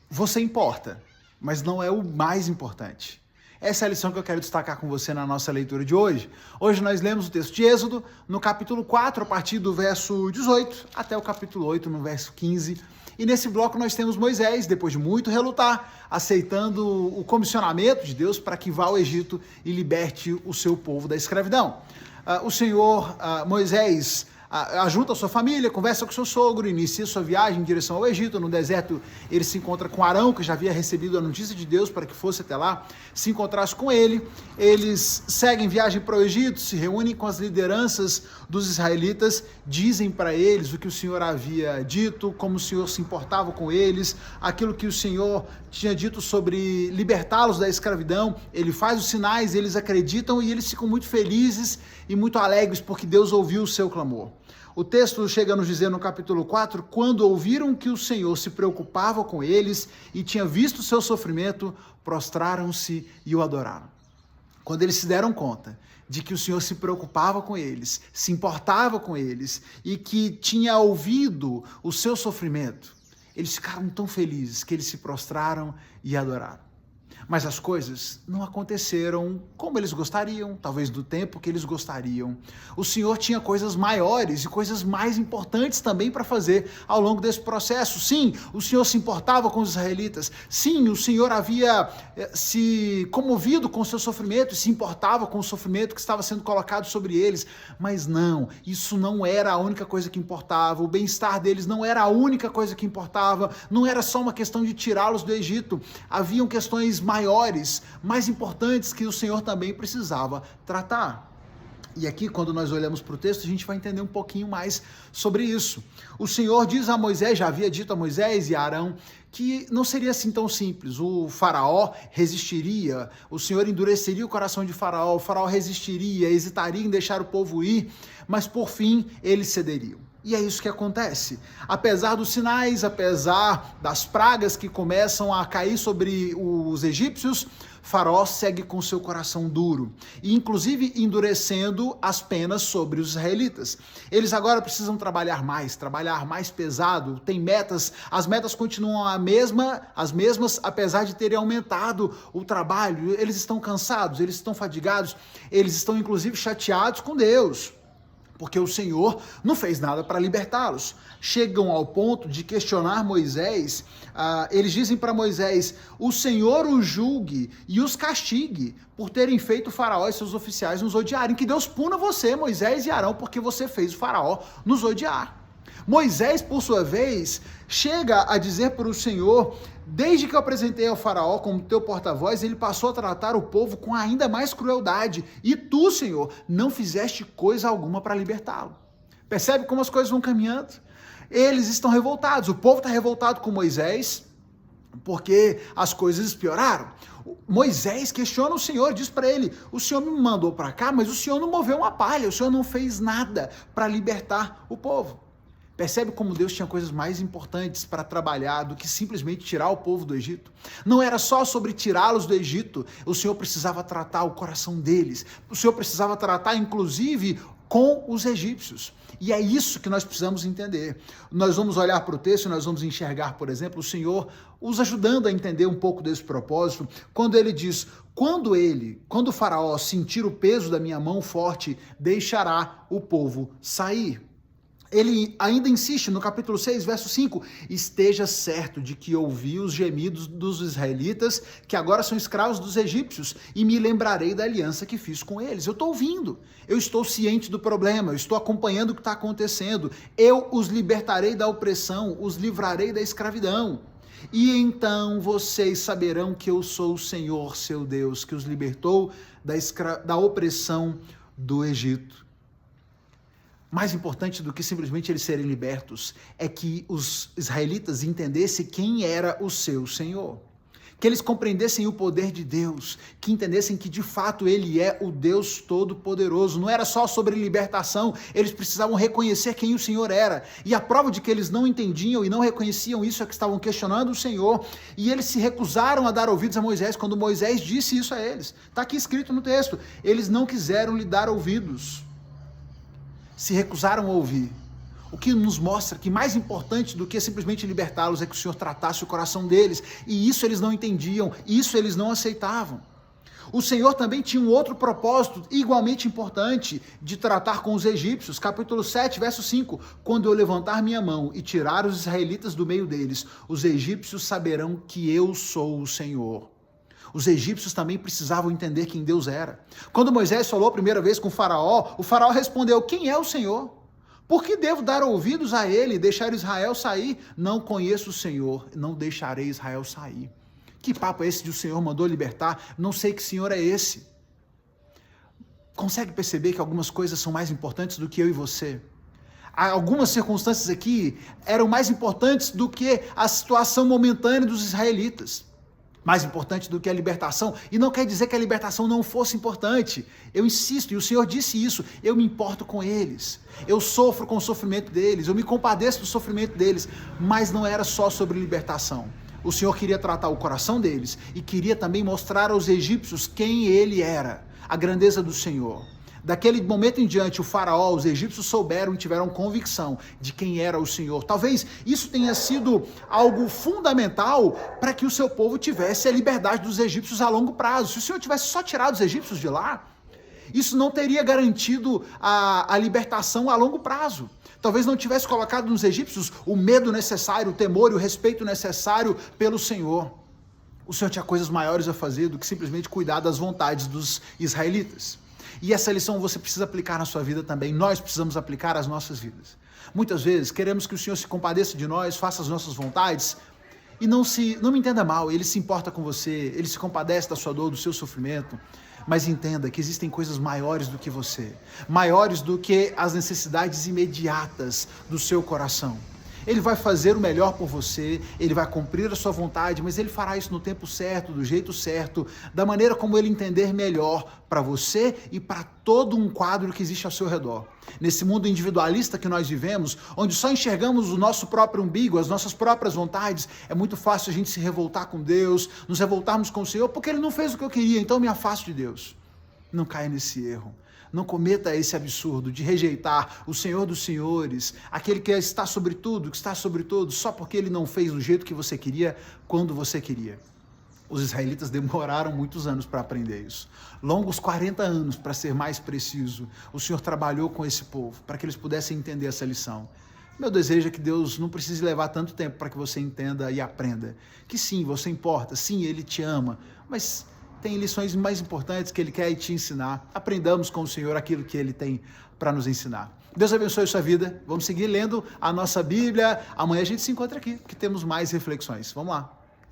Você importa, mas não é o mais importante. Essa é a lição que eu quero destacar com você na nossa leitura de hoje. Hoje nós lemos o texto de Êxodo, no capítulo 4, a partir do verso 18, até o capítulo 8, no verso 15. E nesse bloco nós temos Moisés, depois de muito relutar, aceitando o comissionamento de Deus para que vá ao Egito e liberte o seu povo da escravidão. O Senhor, Moisés, ajunta a sua família, conversa com seu sogro, inicia sua viagem em direção ao Egito. No deserto ele se encontra com Arão, que já havia recebido a notícia de Deus para que fosse até lá, se encontrasse com ele. Eles seguem viagem para o Egito, se reúnem com as lideranças dos israelitas, dizem para eles o que o Senhor havia dito, como o Senhor se importava com eles, aquilo que o Senhor tinha dito sobre libertá-los da escravidão. Ele faz os sinais, eles acreditam e eles ficam muito felizes e muito alegres porque Deus ouviu o seu clamor. O texto chega a nos dizer no capítulo 4, quando ouviram que o Senhor se preocupava com eles e tinha visto o seu sofrimento, prostraram-se e o adoraram. Quando eles se deram conta de que o Senhor se preocupava com eles, se importava com eles e que tinha ouvido o seu sofrimento, eles ficaram tão felizes que eles se prostraram e adoraram. Mas as coisas não aconteceram como eles gostariam, talvez do tempo que eles gostariam. O Senhor tinha coisas maiores e coisas mais importantes também para fazer ao longo desse processo. Sim, o Senhor se importava com os israelitas. Sim, o Senhor havia se comovido com o seu sofrimento e se importava com o sofrimento que estava sendo colocado sobre eles. Mas não, isso não era a única coisa que importava. O bem-estar deles não era a única coisa que importava. Não era só uma questão de tirá-los do Egito. Haviam questões maiores, mais importantes que o Senhor também precisava tratar. E aqui, quando nós olhamos para o texto, a gente vai entender um pouquinho mais sobre isso. O Senhor diz a Moisés, já havia dito a Moisés e a Arão, que não seria assim tão simples. O faraó resistiria, o Senhor endureceria o coração de faraó, o faraó resistiria, hesitaria em deixar o povo ir, mas por fim eles cederiam. E é isso que acontece. Apesar dos sinais, apesar das pragas que começam a cair sobre os egípcios, Faraó segue com seu coração duro, e inclusive endurecendo as penas sobre os israelitas. Eles agora precisam trabalhar mais pesado, tem metas, as metas continuam as mesmas, apesar de terem aumentado o trabalho. Eles estão cansados, eles estão fadigados, eles estão inclusive chateados com Deus, porque o Senhor não fez nada para libertá-los. Chegam ao ponto de questionar Moisés. Eles dizem para Moisés, o Senhor os julgue e os castigue por terem feito o faraó e seus oficiais nos odiarem. Que Deus puna você, Moisés e Arão, porque você fez o faraó nos odiar. Moisés, por sua vez, chega a dizer para o Senhor, desde que eu apresentei ao faraó como teu porta-voz, ele passou a tratar o povo com ainda mais crueldade. E tu, Senhor, não fizeste coisa alguma para libertá-lo. Percebe como as coisas vão caminhando? Eles estão revoltados, o povo está revoltado com Moisés, porque as coisas pioraram. Moisés questiona o Senhor, diz para ele, o Senhor me mandou para cá, mas o Senhor não moveu uma palha, o Senhor não fez nada para libertar o povo. Percebe como Deus tinha coisas mais importantes para trabalhar do que simplesmente tirar o povo do Egito? Não era só sobre tirá-los do Egito, o Senhor precisava tratar o coração deles, o Senhor precisava tratar inclusive com os egípcios. E é isso que nós precisamos entender. Nós vamos olhar para o texto e nós vamos enxergar, por exemplo, o Senhor os ajudando a entender um pouco desse propósito, quando ele diz, quando o faraó sentir o peso da minha mão forte, deixará o povo sair. Ele ainda insiste no capítulo 6, verso 5, esteja certo de que ouvi os gemidos dos israelitas, que agora são escravos dos egípcios, e me lembrarei da aliança que fiz com eles. Eu estou ouvindo, eu estou ciente do problema, eu estou acompanhando o que está acontecendo, eu os libertarei da opressão, os livrarei da escravidão. E vocês saberão que eu sou o Senhor, seu Deus, que os libertou da opressão do Egito. Mais importante do que simplesmente eles serem libertos é que os israelitas entendessem quem era o seu Senhor. Que eles compreendessem o poder de Deus, que entendessem que de fato Ele é o Deus Todo-Poderoso. Não era só sobre libertação, eles precisavam reconhecer quem o Senhor era. E a prova de que eles não entendiam e não reconheciam isso é que estavam questionando o Senhor, e eles se recusaram a dar ouvidos a Moisés quando Moisés disse isso a eles. Está aqui escrito no texto, eles não quiseram lhe dar ouvidos. Se recusaram a ouvir. O que nos mostra que mais importante do que simplesmente libertá-los é que o Senhor tratasse o coração deles. E isso eles não entendiam, isso eles não aceitavam. O Senhor também tinha um outro propósito igualmente importante de tratar com os egípcios. Capítulo 7, verso 5. Quando eu levantar minha mão e tirar os israelitas do meio deles, os egípcios saberão que eu sou o Senhor. Os egípcios também precisavam entender quem Deus era. Quando Moisés falou a primeira vez com o faraó respondeu: quem é o Senhor? Por que devo dar ouvidos a ele e deixar Israel sair? Não conheço o Senhor, não deixarei Israel sair. Que papo é esse de o Senhor mandou libertar? Não sei que Senhor é esse. Consegue perceber que algumas coisas são mais importantes do que eu e você? Algumas circunstâncias aqui eram mais importantes do que a situação momentânea dos israelitas. Mais importante do que a libertação. E não quer dizer que a libertação não fosse importante. Eu insisto, e o Senhor disse isso, eu me importo com eles. Eu sofro com o sofrimento deles, eu me compadeço do sofrimento deles. Mas não era só sobre libertação. O Senhor queria tratar o coração deles e queria também mostrar aos egípcios quem ele era, a grandeza do Senhor. Daquele momento em diante, o faraó, os egípcios souberam e tiveram convicção de quem era o Senhor. Talvez isso tenha sido algo fundamental para que o seu povo tivesse a liberdade dos egípcios a longo prazo. Se o Senhor tivesse só tirado os egípcios de lá, isso não teria garantido a libertação a longo prazo. Talvez não tivesse colocado nos egípcios o medo necessário, o temor e o respeito necessário pelo Senhor. O Senhor tinha coisas maiores a fazer do que simplesmente cuidar das vontades dos israelitas. E essa lição você precisa aplicar na sua vida também. Nós precisamos aplicar às nossas vidas. Muitas vezes queremos que o Senhor se compadeça de nós, faça as nossas vontades e não me entenda mal, Ele se importa com você, Ele se compadece da sua dor, do seu sofrimento. Mas entenda que existem coisas maiores do que você, maiores do que as necessidades imediatas do seu coração. Ele vai fazer o melhor por você, ele vai cumprir a sua vontade, mas ele fará isso no tempo certo, do jeito certo, da maneira como ele entender melhor para você e para todo um quadro que existe ao seu redor. Nesse mundo individualista que nós vivemos, onde só enxergamos o nosso próprio umbigo, as nossas próprias vontades, é muito fácil a gente se revoltar com Deus, nos revoltarmos com o Senhor, porque Ele não fez o que eu queria, então eu me afasto de Deus. Não caia nesse erro. Não cometa esse absurdo de rejeitar o Senhor dos Senhores, aquele que está sobre tudo, que está sobre todos, só porque Ele não fez do jeito que você queria, quando você queria. Os israelitas demoraram muitos anos para aprender isso. Longos 40 anos, para ser mais preciso. O Senhor trabalhou com esse povo, para que eles pudessem entender essa lição. Meu desejo é que Deus não precise levar tanto tempo para que você entenda e aprenda. Que sim, você importa, sim, Ele te ama, mas tem lições mais importantes que Ele quer te ensinar. Aprendamos com o Senhor aquilo que Ele tem para nos ensinar. Deus abençoe a sua vida. Vamos seguir lendo a nossa Bíblia. Amanhã a gente se encontra aqui, que temos mais reflexões. Vamos lá.